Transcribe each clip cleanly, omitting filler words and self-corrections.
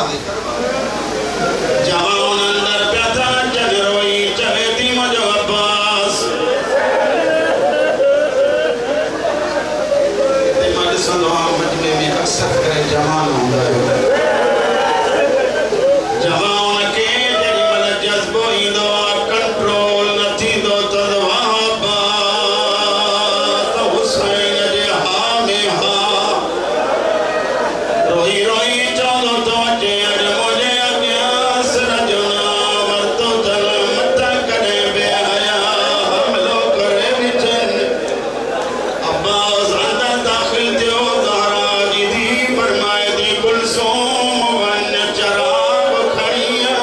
शादी करवा जवान अंदर प्याथा जग रोई चले थी मुझो अब्बास ते मद सदवा मजमे में अक्सर करे जवान होंदा है जवान के जड़ी मल जज्बो इंदो कंट्रोल न थींदो तदवा अब्बास तो हुसैन जे हा में हा रोई रोई चलो तो जे मुझे अज्ञास रजना वर्तो तन मत करे बेहया हमलो करे विचन अब्बास अंदर दाखिल थियो ज़हरा जी दी फरमाए दी कुलसूम वन चराग खड़िया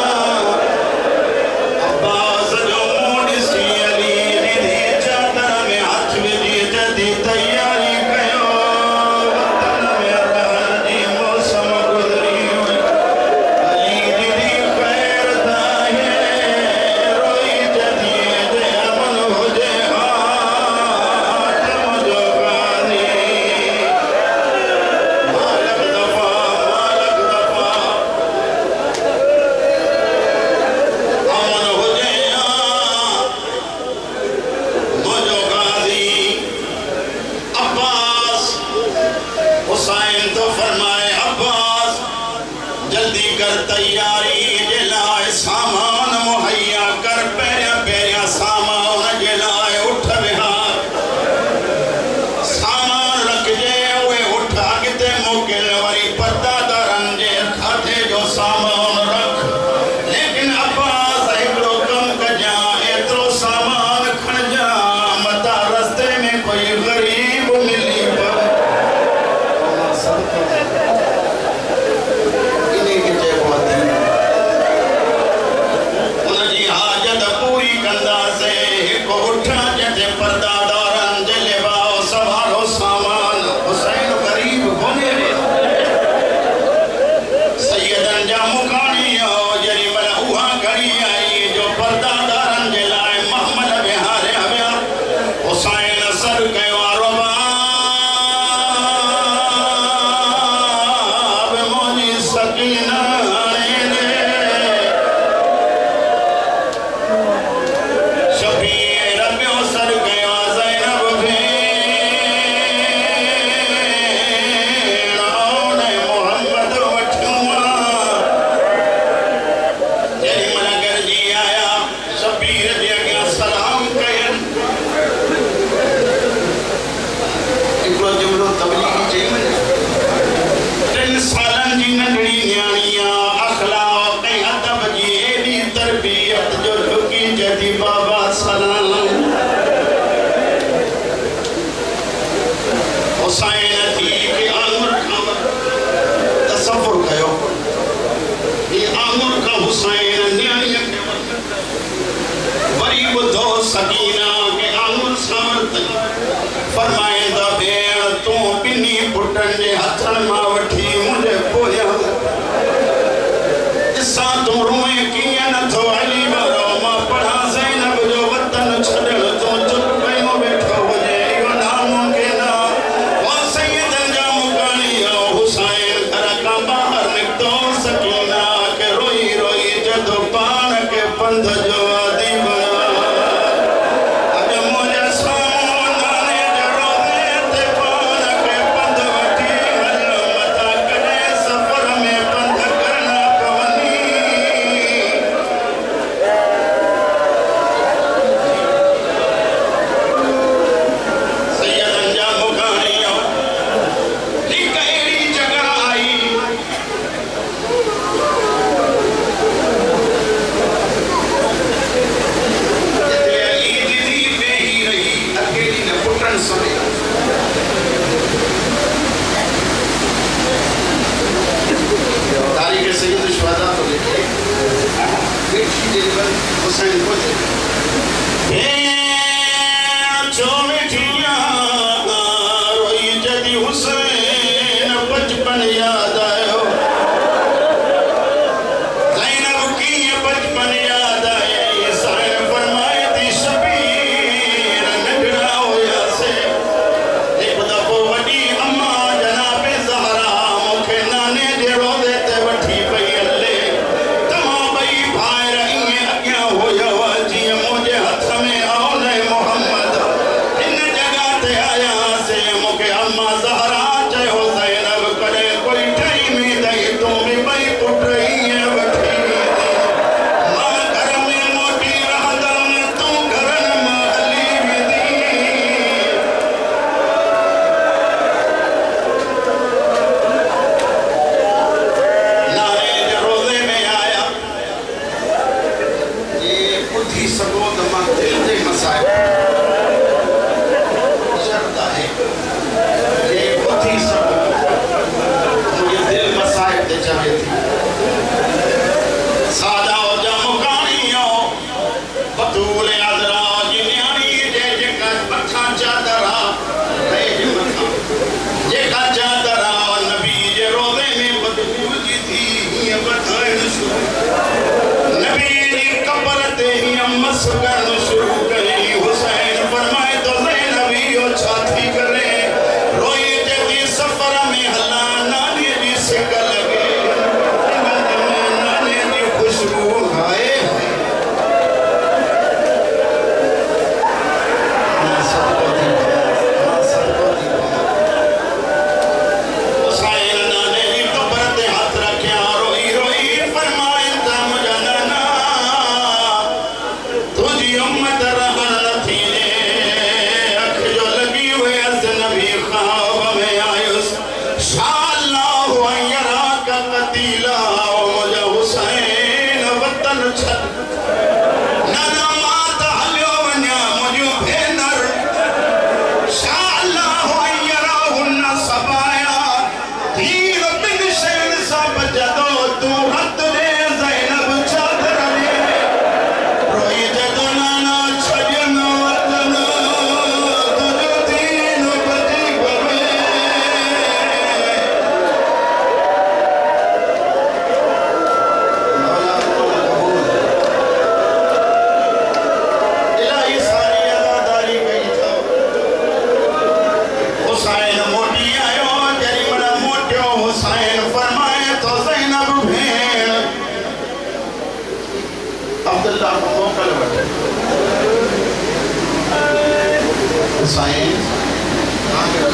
अब्बास जो मुड़सी अली दी चादर में हाथ विझी जदी तैयारी कयो वतन में रहण जी मौसम गुज़री हुई अली दी खैर दाहे रोई जदी जे अमन हुजे हाथ मुझो गाज़ी मालक दफ़ा अमन हुजे मुझो गाज़ी अब्बास हुसैन तो फरमाए अब्बास जल्दी कर तैयारी जे लाए सामान मुहैया कर पहिरियां पहिरियां सामान जे लाए उठ विहार सामान रखजे उहे उठ अॻिते मोकिल वरी पर्दा दरनि जे खाधे जो सामान रख लेकिन अब्बास हिकिड़ो कमु कजां एतिरो सामान खणजां मता रस्ते में कोई ग़रीब मिली पवे इन्हीं के चइबो आहे दीन सिक लगे नाने की खुशबू आए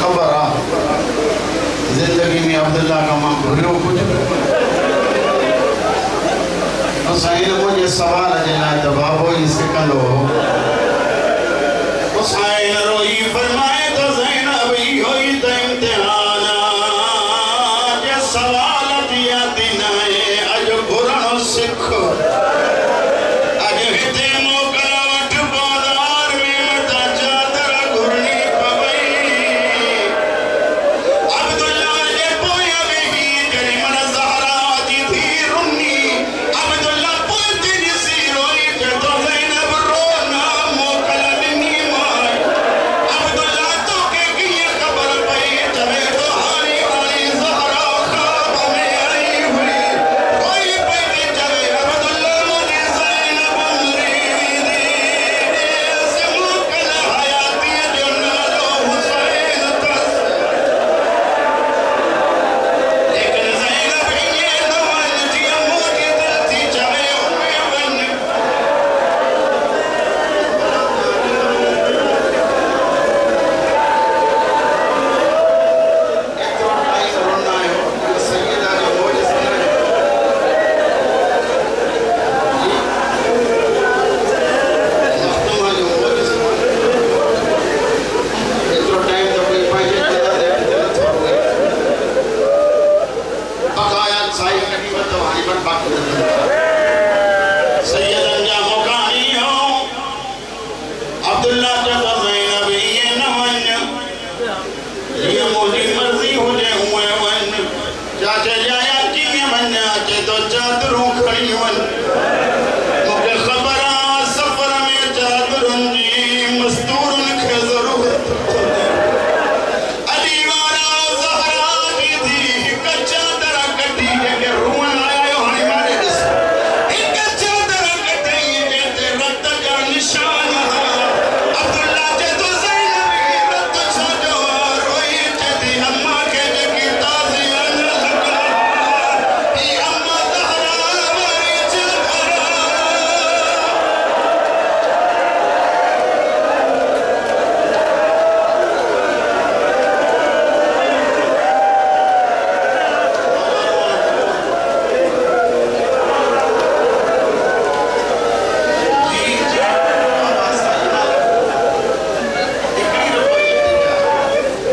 खबर आ जिंदगी में अब्दुल्ला का मां घुरियो कुछ हुसैन मुझे सवाल जना तो बाबो ही सिकंदो हुसैन रोई फरमाए तो ज़ैनब ही होई तो इम्तिहान जे सवाल दिया दिनाए अज घुरणो सिख अज हिते मोकलावट बाजार में मता चादर घुरनी पवई अब्दुल्ला जे पोया में ही जरी मन ज़हरा जी थी रुन्नी अब्दुल्ला पोते दिसी रोई जे तो ज़ैनब रो ना मोकल दिनी माई अब्दुल्ला तो के किए खबर पई जबे तो हारी वाली ज़हरा ख्वाब में आई हुई कोई पई जबे अब्दुल्ला मुझे ज़ैनब मुरीद से मोकल हयाती जो नालो हुसैन तस लेकिन ज़ैनब ये नवन जी मोजी दिल थी जबे उमे वन एतरो टाइम रोना है सैयदा जो मोजी सुना मखदूमा जो मोजी सुना एतरो टाइम तो कोई पाजे जदा दे थोड़ो गए बकाया साई कटी मत हाई पर बाकी सैयदन जा मुकानी हो अब्दुल्ला जब ज़ैनब ये न वन ये मोजी मर्जी हुजे हुए वन चाचे जाया कीअं वञा चे तो चादरूं खणी वन मूंखे ख़बर आ सफ़र में चादरुनि जी मस्तूरनि खे ज़रूरत कोन्हे अली वारा ज़हरा जी थी हिक चादर कढी जेके रुअण आयो हाणे मारे ॾिस हिक चादर कढी जंहिंते रत जा निशान हा अब्दुल्ला जे तो ज़ैनब ही रत छो जो रोई चेती अम्मा खे जेकी ताज़िया न लॻा ही अम्मा ज़हरा वारी चादर जी जी बाबा साईं हिकिड़ी दफ़ो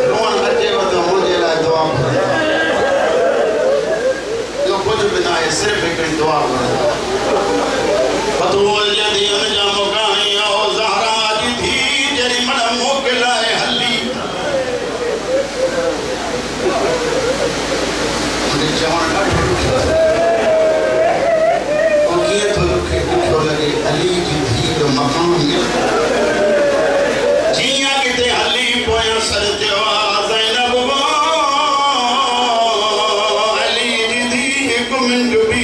रोअण अचेव त मुंहिंजे लाइ दुआ घुरो ॿियो कुझु बि न आहे सिर्फ़ु हिकिड़ी दुआ घुरो फतूल जदी उन जा मुकाई हो ज़हरा जी थी जरी मन मोकिलाए हली मुंहिंजे चवण ॾाढो ॾुखियो ऐं कीअं थो ॾुखियो लॻे अली जी धीउ जो मकान जीअं किथे हली पोयां सर थियो आ ज़ैनब अली जी धीउ हिकु मिंट बि